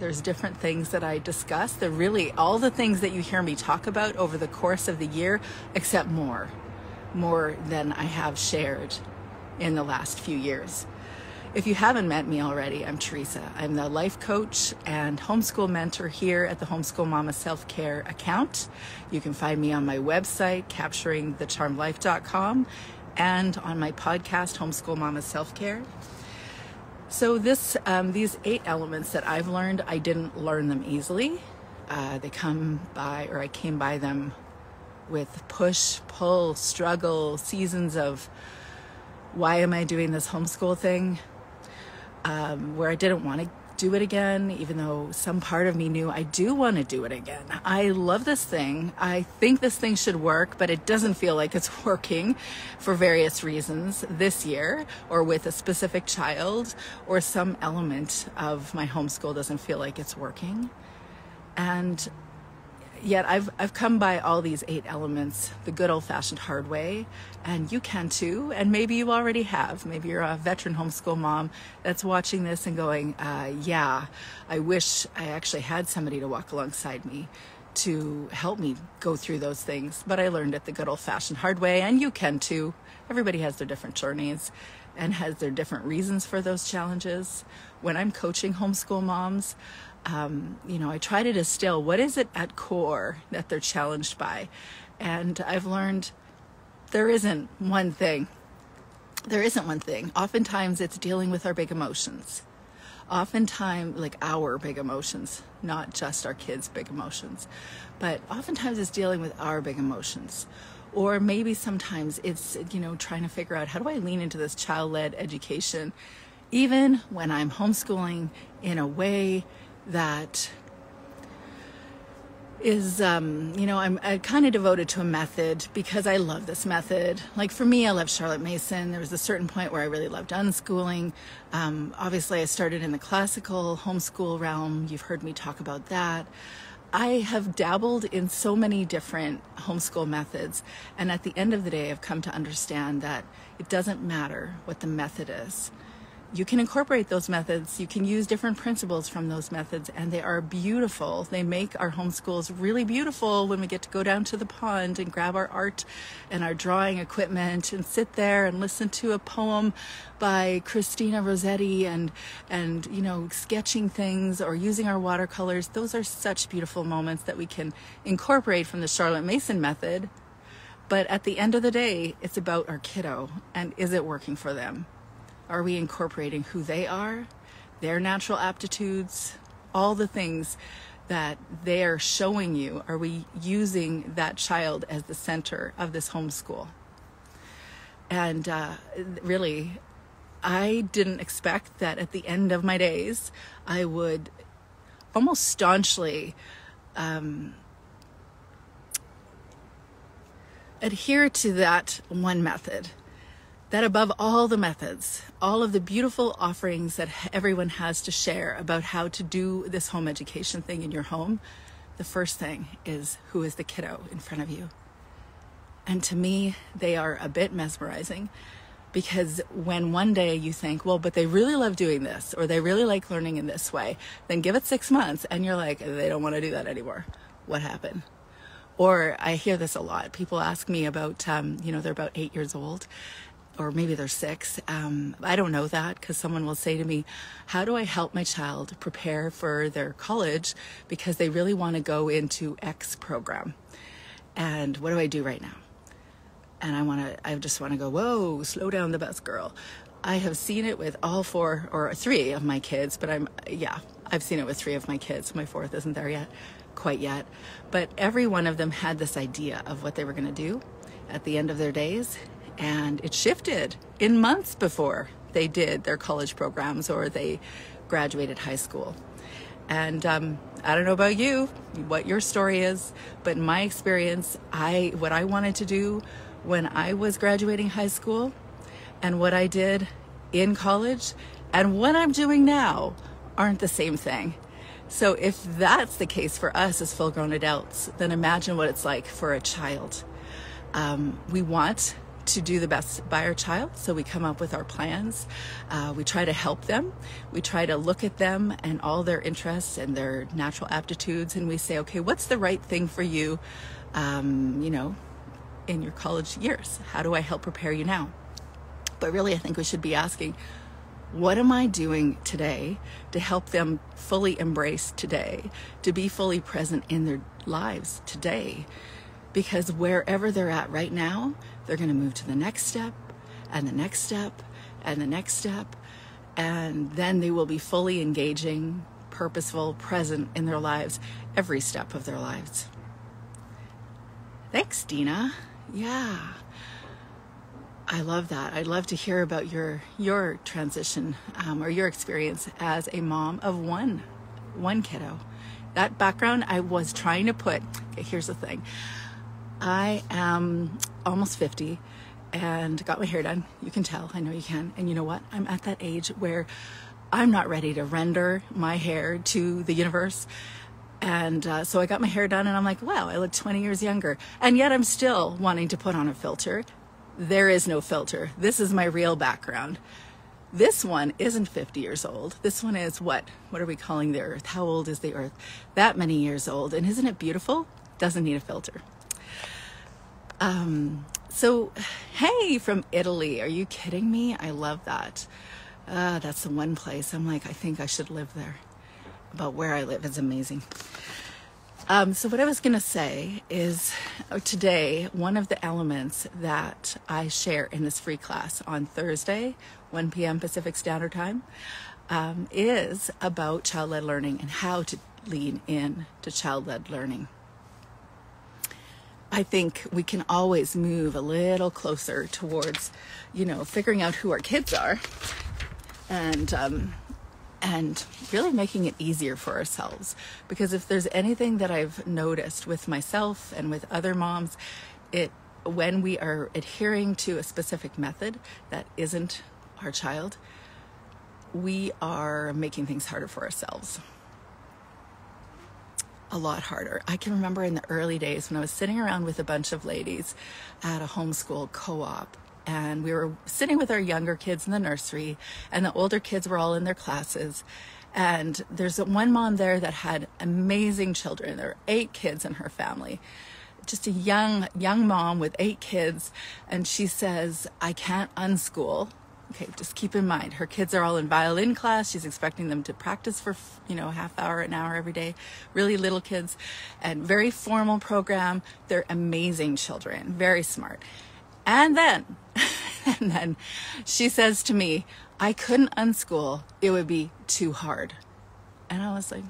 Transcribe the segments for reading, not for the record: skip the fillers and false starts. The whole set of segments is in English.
There's different things that I discuss. They're really all the things that you hear me talk about over the course of the year, except more than I have shared in the last few years. If you haven't met me already, I'm Teresa. I'm the life coach and homeschool mentor here at the Homeschool Mama Self-Care account. You can find me on my website, capturingthecharmedlife.com, and on my podcast, Homeschool Mama Self-Care. So these 8 elements that I've learned, I didn't learn them easily. I came by them with push, pull, struggle, seasons of why am I doing this homeschool thing, where I didn't want to do it again, even though some part of me knew I do want to do it again. I love this thing. I think this thing should work, but it doesn't feel like it's working for various reasons this year, or with a specific child, or some element of my homeschool doesn't feel like it's working. And yet I've come by all these 8 elements the good old-fashioned hard way, and you can too, and maybe you already have. Maybe you're a veteran homeschool mom that's watching this and going, yeah, I wish I actually had somebody to walk alongside me to help me go through those things, but I learned it the good old-fashioned hard way, and you can too. Everybody has their different journeys and has their different reasons for those challenges. When I'm coaching homeschool moms, I try to distill what is it at core that they're challenged by. And I've learned there isn't one thing. Oftentimes it's dealing with our big emotions. Oftentimes, like our big emotions, not just our kids' big emotions, but oftentimes it's dealing with our big emotions. Or maybe sometimes it's, trying to figure out, how do I lean into this child-led education, even when I'm homeschooling in a way that is, I'm kind of devoted to a method because I love this method. Like for me, I love Charlotte Mason. There was a certain point where I really loved unschooling. Obviously, I started in the classical homeschool realm. You've heard me talk about that. I have dabbled in so many different homeschool methods, and at the end of the day, I've come to understand that it doesn't matter what the method is. You can incorporate those methods, you can use different principles from those methods, and they are beautiful. They make our homeschools really beautiful when we get to go down to the pond and grab our art and our drawing equipment and sit there and listen to a poem by Christina Rossetti and sketching things or using our watercolors. Those are such beautiful moments that we can incorporate from the Charlotte Mason method. But at the end of the day, it's about our kiddo, and is it working for them? Are we incorporating who they are, their natural aptitudes, all the things that they are showing you? Are we using that child as the center of this homeschool? And really, I didn't expect that at the end of my days, I would almost staunchly adhere to that one method. That above all the methods, all of the beautiful offerings that everyone has to share about how to do this home education thing in your home, the first thing is, who is the kiddo in front of you? And to me, they are a bit mesmerizing, because when one day you think, well, but they really love doing this, or they really like learning in this way, then give it 6 months and you're like, they don't want to do that anymore. What happened? Or I hear this a lot. People ask me about, they're about 8 years old, or maybe they're 6. I don't know that, because someone will say to me, how do I help my child prepare for their college because they really want to go into X program? And what do I do right now? And I just want to go, whoa, slow down the bus, girl. I have seen it with all 4 or 3 of my kids, but I've seen it with 3 of my kids. My 4th isn't there quite yet. But every one of them had this idea of what they were going to do at the end of their days. And it shifted in months before they did their college programs or they graduated high school. And I don't know about you, what your story is, but in my experience, what I wanted to do when I was graduating high school and what I did in college and what I'm doing now aren't the same thing. So if that's the case for us as full-grown adults, then imagine what it's like for a child. We want to do the best by our child. So we come up with our plans. We try to help them. We try to look at them and all their interests and their natural aptitudes. And we say, okay, what's the right thing for you, in your college years? How do I help prepare you now? But really, I think we should be asking, what am I doing today to help them fully embrace today, to be fully present in their lives today? Because wherever they're at right now, they're going to move to the next step and the next step and the next step. And then they will be fully engaging, purposeful, present in their lives, every step of their lives. Thanks, Dina. Yeah. I love that. I'd love to hear about your transition or your experience as a mom of one kiddo. That background I was trying to put. Okay, here's the thing. I am almost 50 and got my hair done. You can tell. I know you can. And you know what? I'm at that age where I'm not ready to render my hair to the universe. And so I got my hair done and I'm like, wow, I look 20 years younger. And yet I'm still wanting to put on a filter. There is no filter. This is my real background. This one isn't 50 years old. This one is what are we calling the earth? How old is the earth? That many years old. And isn't it beautiful? Doesn't need a filter. So, hey, from Italy. Are you kidding me? I love that. That's the one place I'm like, I think I should live there. About where I live is amazing. So what I was going to say is today, one of the elements that I share in this free class on Thursday, 1 p.m. Pacific Standard Time, is about child-led learning and how to lean in to child-led learning. I think we can always move a little closer towards, figuring out who our kids are and really making it easier for ourselves. Because if there's anything that I've noticed with myself and with other moms, when we are adhering to a specific method that isn't our child, we are making things harder for ourselves. A lot harder. I can remember in the early days when I was sitting around with a bunch of ladies at a homeschool co-op, and we were sitting with our younger kids in the nursery, and the older kids were all in their classes. And there's one mom there that had amazing children. There were 8 kids in her family. Just a young mom with 8 kids. And she says, I can't unschool. Okay, just keep in mind, her kids are all in violin class. She's expecting them to practice for, half hour, an hour every day. Really little kids, and very formal program. They're amazing children, very smart. And then she says to me, I couldn't unschool. It would be too hard. And I was like,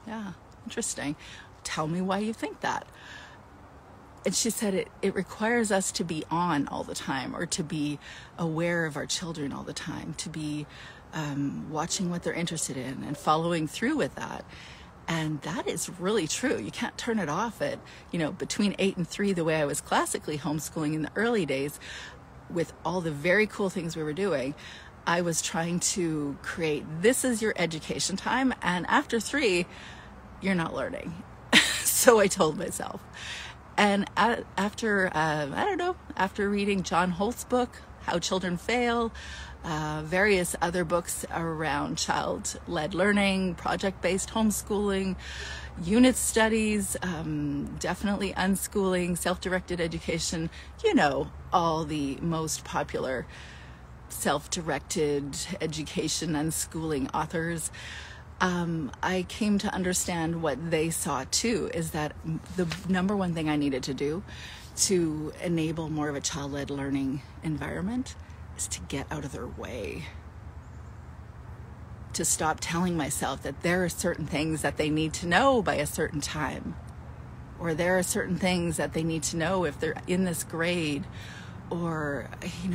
yeah, interesting. Tell me why you think that. And she said it requires us to be on all the time, or to be aware of our children all the time, to be watching what they're interested in and following through with that. And that is really true. You can't turn it off at, between 8 and 3, the way I was classically homeschooling in the early days, with all the very cool things we were doing. I was trying to create, this is your education time, and after 3, you're not learning. So I told myself. And after reading John Holt's book, How Children Fail, various other books around child-led learning, project-based homeschooling, unit studies, definitely unschooling, self-directed education, all the most popular self-directed education unschooling authors. I came to understand what they saw too, is that the number one thing I needed to do to enable more of a child-led learning environment is to get out of their way. To stop telling myself that there are certain things that they need to know by a certain time, or there are certain things that they need to know if they're in this grade, or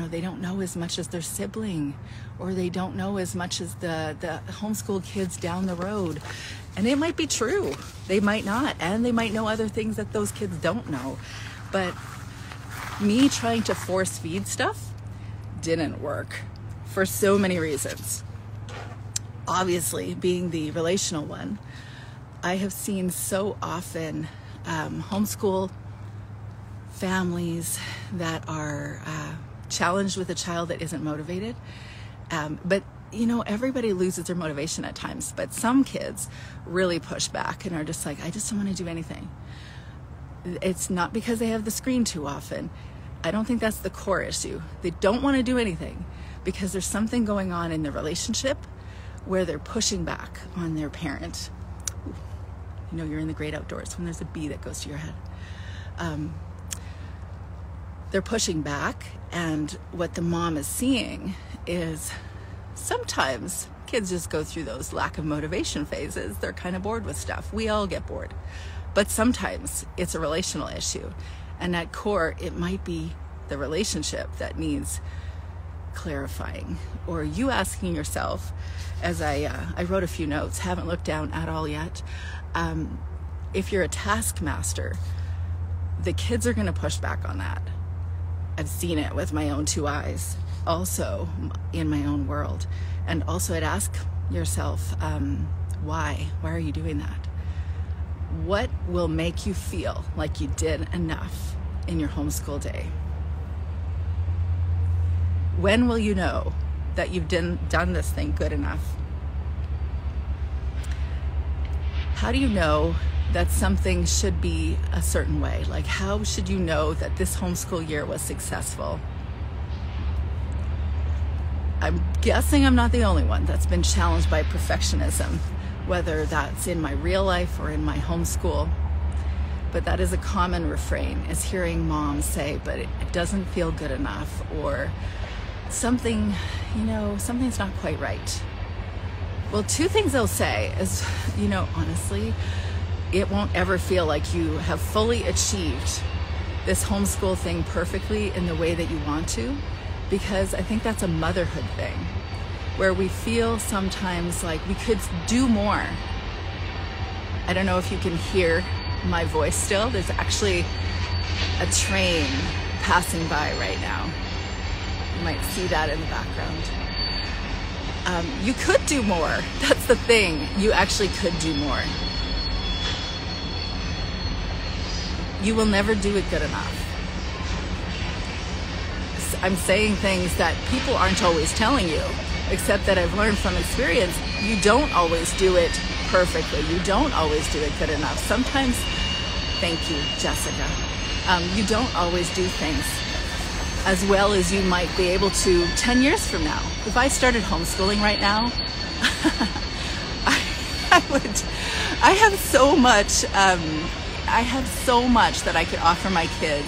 they don't know as much as their sibling, or they don't know as much as the homeschool kids down the road. And it might be true, they might not, and they might know other things that those kids don't know. But me trying to force feed stuff didn't work for so many reasons. Obviously, being the relational one, I have seen so often homeschool families that are challenged with a child that isn't motivated. But everybody loses their motivation at times, but some kids really push back and are just like, I just don't want to do anything. It's not because they have the screen too often. I don't think that's the core issue. They don't want to do anything because there's something going on in their relationship where they're pushing back on their parent. You're in the great outdoors when there's a bee that goes to your head. They're pushing back, and what the mom is seeing is sometimes kids just go through those lack of motivation phases. They're kind of bored with stuff. We all get bored. But sometimes it's a relational issue. And at core, it might be the relationship that needs clarifying. Or you asking yourself, as I wrote a few notes, haven't looked down at all yet. If you're a taskmaster, the kids are going to push back on that. I've seen it with my own 2 eyes, also in my own world. And also I'd ask yourself, why? Why are you doing that? What will make you feel like you did enough in your homeschool day? When will you know that you've done this thing good enough? How do you know that something should be a certain way? Like, how should you know that this homeschool year was successful? I'm guessing I'm not the only one that's been challenged by perfectionism, whether that's in my real life or in my homeschool. But that is a common refrain, is hearing moms say, but it doesn't feel good enough, or something, something's not quite right. Well, 2 things they'll say is, honestly, it won't ever feel like you have fully achieved this homeschool thing perfectly in the way that you want to, because I think that's a motherhood thing, where we feel sometimes like we could do more. I don't know if you can hear my voice still. There's actually a train passing by right now. You might see that in the background. You could do more. That's the thing. You actually could do more. You will never do it good enough. I'm saying things that people aren't always telling you, except that I've learned from experience. You don't always do it perfectly. You don't always do it good enough. Sometimes, thank you, Jessica. You don't always do things as well as you might be able to 10 years from now. If I started homeschooling right now, I have so much that I could offer my kids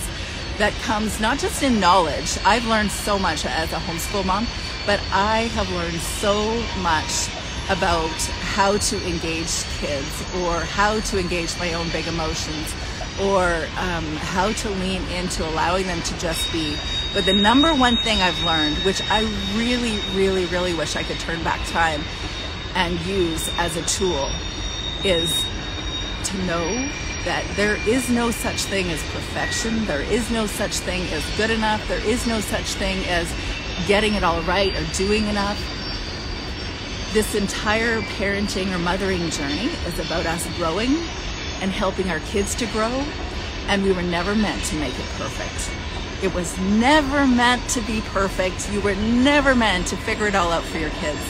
that comes not just in knowledge. I've learned so much as a homeschool mom, but I have learned so much about how to engage kids, or how to engage my own big emotions, or how to lean into allowing them to just be. But the number one thing I've learned, which I really, really, really wish I could turn back time and use as a tool, is to know that there is no such thing as perfection. There is no such thing as good enough. There is no such thing as getting it all right or doing enough. This entire parenting or mothering journey is about us growing and helping our kids to grow, and we were never meant to make it perfect. It was never meant to be perfect. You were never meant to figure it all out for your kids.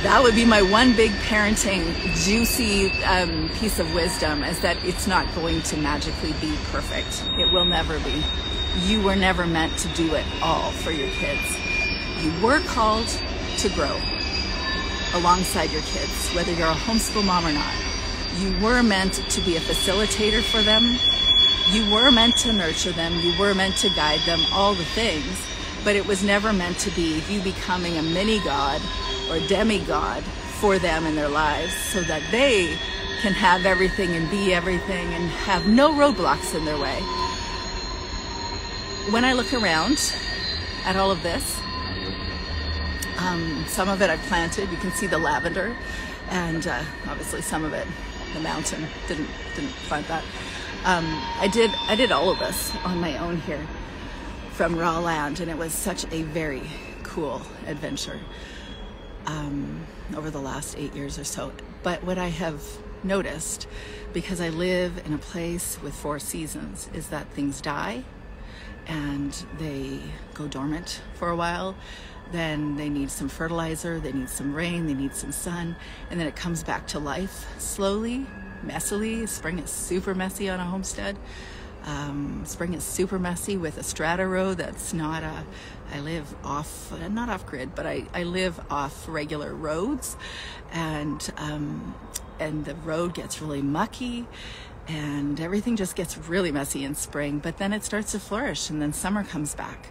That would be my one big parenting juicy piece of wisdom, is that it's not going to magically be perfect. It will never be. You were never meant to do it all for your kids. You were called to grow alongside your kids, whether you're a homeschool mom or not. You were meant to be a facilitator for them. You were meant to nurture them. You were meant to guide them, all the things. But it was never meant to be you becoming a mini god or demigod for them in their lives, so that they can have everything and be everything and have no roadblocks in their way. When I look around at all of this, some of it I've planted. You can see the lavender, and obviously some of it, the mountain, didn't plant that. I did all of this on my own here from raw land, and it was such a very cool adventure over the last 8 years or so. But what I have noticed, because I live in a place with 4 seasons, is that things die and they go dormant for a while. Then they need some fertilizer, they need some rain, they need some sun, and then it comes back to life slowly, messily. Spring is super messy on a homestead. Spring is super messy with a strata road that's not I live off, not off grid, but I live off regular roads, and the road gets really mucky, and everything just gets really messy in spring, but then it starts to flourish, and then summer comes back.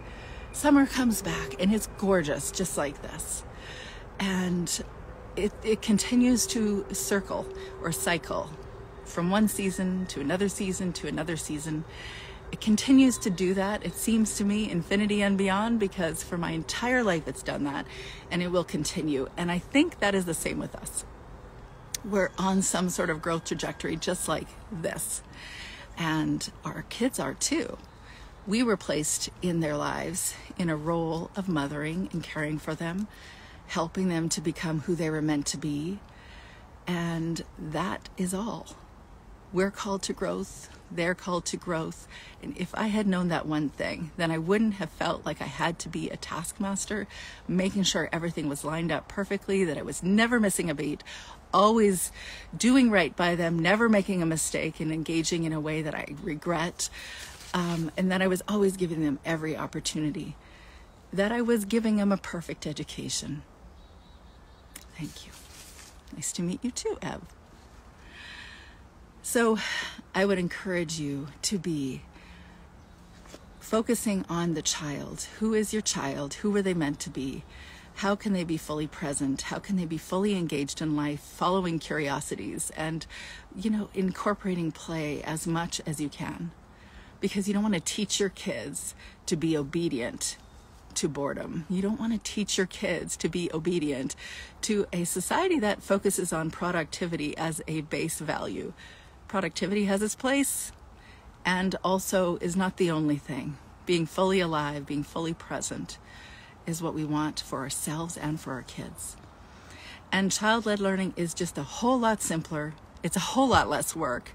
Summer comes back, and it's gorgeous, just like this. And it continues to circle or cycle from one season to another season to another season. It continues to do that, it seems to me, infinity and beyond, because for my entire life it's done that, and it will continue. And I think that is the same with us. We're on some sort of growth trajectory just like this. And our kids are too. We were placed in their lives in a role of mothering and caring for them, helping them to become who they were meant to be. And that is all. We're called to growth. They're called to growth. And if I had known that one thing, then I wouldn't have felt like I had to be a taskmaster, making sure everything was lined up perfectly, that I was never missing a beat, always doing right by them, never making a mistake, and engaging in a way that I regret. And that I was always giving them every opportunity, that I was giving them a perfect education. Thank you. Nice to meet you too, Ev. So I would encourage you to be focusing on the child. Who is your child? Who were they meant to be? How can they be fully present? How can they be fully engaged in life, following curiosities, and, incorporating play as much as you can? Because you don't want to teach your kids to be obedient to boredom. You don't want to teach your kids to be obedient to a society that focuses on productivity as a base value. Productivity has its place, and also is not the only thing. Being fully alive, being fully present is what we want for ourselves and for our kids. And child-led learning is just a whole lot simpler. It's a whole lot less work,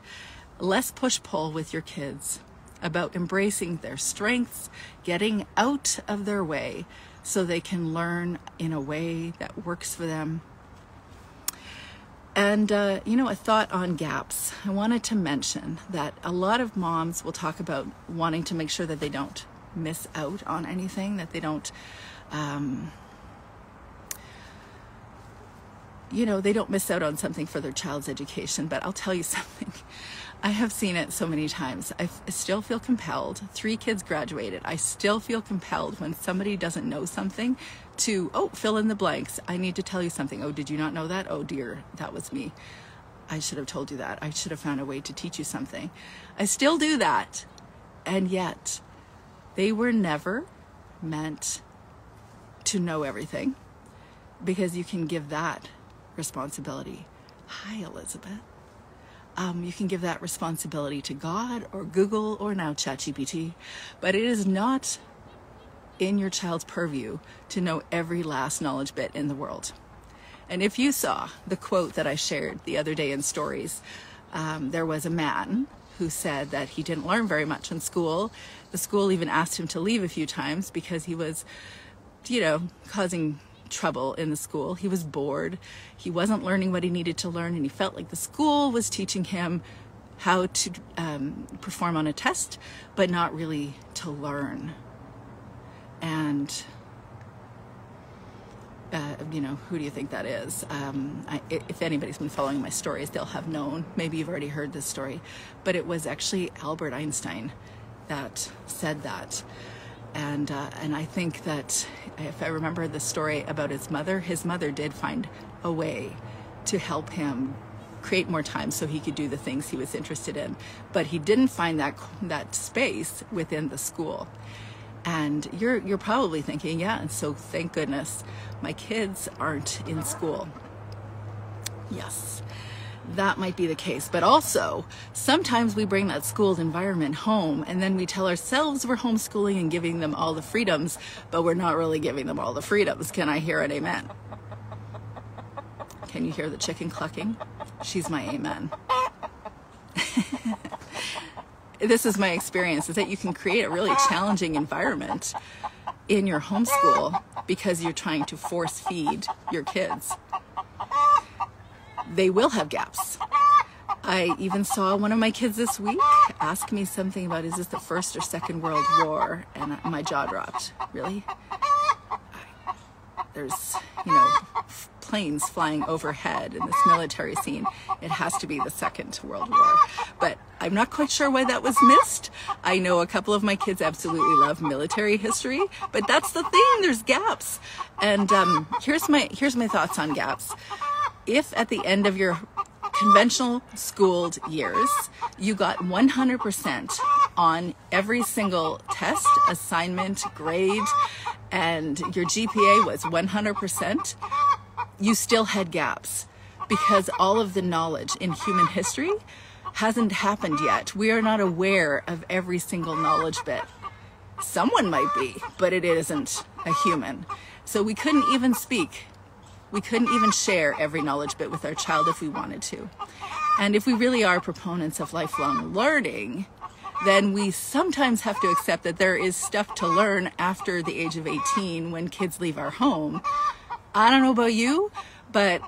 less push-pull with your kids, about embracing their strengths, getting out of their way so they can learn in a way that works for them. And, a thought on gaps. I wanted to mention that a lot of moms will talk about wanting to make sure that they don't miss out on anything, that they don't, they don't miss out on something for their child's education. But I'll tell you something. I have seen it so many times. I still feel compelled. 3 kids graduated. I still feel compelled when somebody doesn't know something to, fill in the blanks. I need to tell you something. Oh, did you not know that? Oh dear, that was me. I should have told you that. I should have found a way to teach you something. I still do that. And yet, they were never meant to know everything, because you can give that responsibility. Hi, Elizabeth. You can give that responsibility to God or Google or now ChatGPT, but it is not in your child's purview to know every last knowledge bit in the world. And if you saw the quote that I shared the other day in stories, there was a man who said that he didn't learn very much in school. The school even asked him to leave a few times because he was, causing trouble in the school. He was bored. He wasn't learning what he needed to learn, and he felt like the school was teaching him how to perform on a test, but not really to learn. And who do you think that is? If anybody's been following my stories, they'll have known. Maybe you've already heard this story, but it was actually Albert Einstein that said that. And I think that if I remember the story about his mother did find a way to help him create more time so he could do the things he was interested in. But he didn't find that space within the school. And you're probably thinking, yeah, and so thank goodness my kids aren't in school. Yes, that might be the case. But also, sometimes we bring that schooled environment home, and then we tell ourselves we're homeschooling and giving them all the freedoms, but we're not really giving them all the freedoms. Can I hear an amen? Can you hear the chicken clucking? She's my amen. This is my experience, is that you can create a really challenging environment in your homeschool because you're trying to force feed your kids. They will have gaps. I even saw one of my kids this week ask me something about, is this the First or Second World War? And my jaw dropped. Really? There's, planes flying overhead in this military scene. It has to be the Second World War. But I'm not quite sure why that was missed. I know a couple of my kids absolutely love military history, but that's the thing, there's gaps. And here's my thoughts on gaps. If at the end of your conventional schooled years, you got 100% on every single test, assignment, grade, and your GPA was 100%, you still had gaps because all of the knowledge in human history hasn't happened yet. We are not aware of every single knowledge bit. Someone might be, but it isn't a human. So we couldn't even speak. We couldn't even share every knowledge bit with our child if we wanted to. And if we really are proponents of lifelong learning, then we sometimes have to accept that there is stuff to learn after the age of 18 when kids leave our home. I don't know about you, but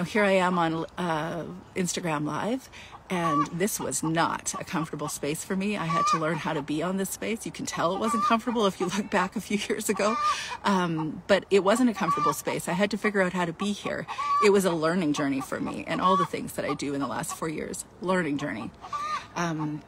here I am on Instagram Live, and this was not a comfortable space for me. I had to learn how to be on this space. You can tell it wasn't comfortable if you look back a few years ago, but it wasn't a comfortable space. I had to figure out how to be here. It was a learning journey for me, and all the things that I do in the last 4 years, learning journey. And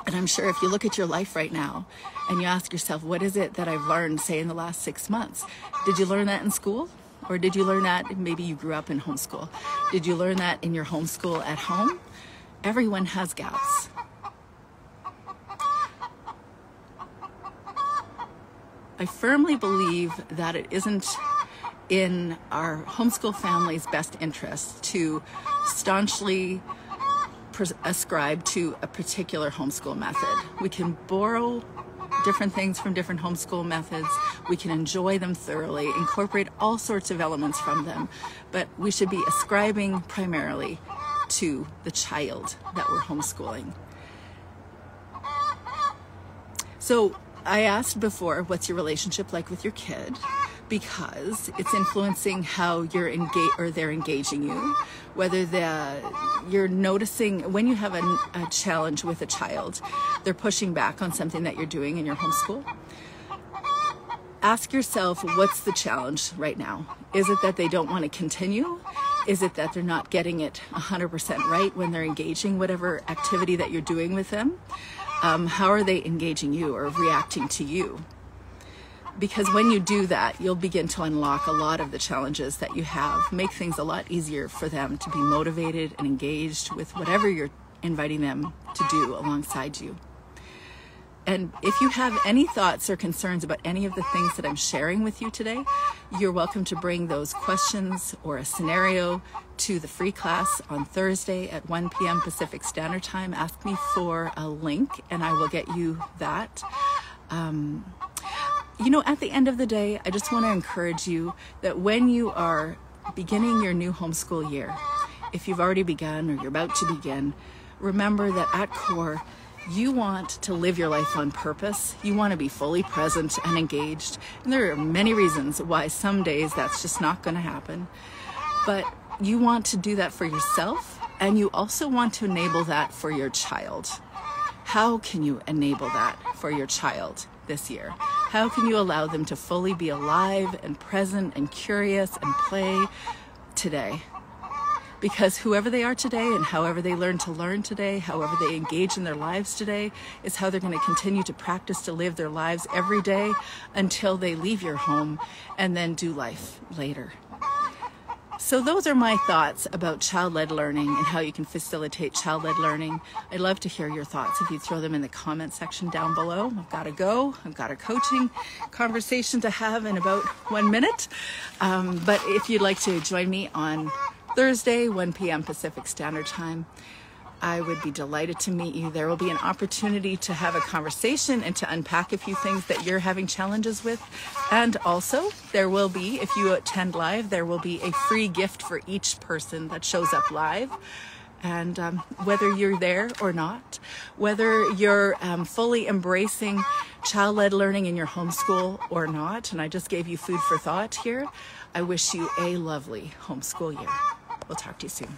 I'm sure if you look at your life right now and you ask yourself, what is it that I've learned, say, in the last 6 months? Did you learn that in school? Or did you learn that, maybe you grew up in homeschool? Did you learn that in your homeschool at home? Everyone has gaps. I firmly believe that it isn't in our homeschool family's best interest to staunchly ascribe to a particular homeschool method. We can borrow different things from different homeschool methods. We can enjoy them thoroughly, incorporate all sorts of elements from them, but we should be ascribing primarily to the child that we're homeschooling. So I asked before, what's your relationship like with your kid? Because it's influencing how you're they're engaging you. Whether you're noticing when you have a challenge with a child, they're pushing back on something that you're doing in your homeschool. Ask yourself, what's the challenge right now? Is it that they don't want to continue? Is it that they're not getting it 100% right when they're engaging whatever activity that you're doing with them? How are they engaging you or reacting to you? Because when you do that, you'll begin to unlock a lot of the challenges that you have, make things a lot easier for them to be motivated and engaged with whatever you're inviting them to do alongside you. And if you have any thoughts or concerns about any of the things that I'm sharing with you today, you're welcome to bring those questions or a scenario to the free class on Thursday at 1 p.m. Pacific Standard Time. Ask me for a link and I will get you that. At the end of the day, I just want to encourage you that when you are beginning your new homeschool year, if you've already begun or you're about to begin, remember that at core, you want to live your life on purpose. You want to be fully present and engaged. And there are many reasons why some days that's just not going to happen. But you want to do that for yourself, and you also want to enable that for your child. How can you enable that for your child this year? How can you allow them to fully be alive and present and curious and play today? Because whoever they are today and however they learn to learn today, however they engage in their lives today, is how they're going to continue to practice to live their lives every day until they leave your home and then do life later. So those are my thoughts about child-led learning and how you can facilitate child-led learning. I'd love to hear your thoughts if you throw them in the comment section down below. I've got to go. I've got a coaching conversation to have in about 1 minute. But if you'd like to join me on Thursday, 1 p.m. Pacific Standard Time, I would be delighted to meet you. There will be an opportunity to have a conversation and to unpack a few things that you're having challenges with. And also, there will be, if you attend live, there will be a free gift for each person that shows up live. And whether you're there or not, whether you're fully embracing child-led learning in your homeschool or not, and I just gave you food for thought here, I wish you a lovely homeschool year. We'll talk to you soon.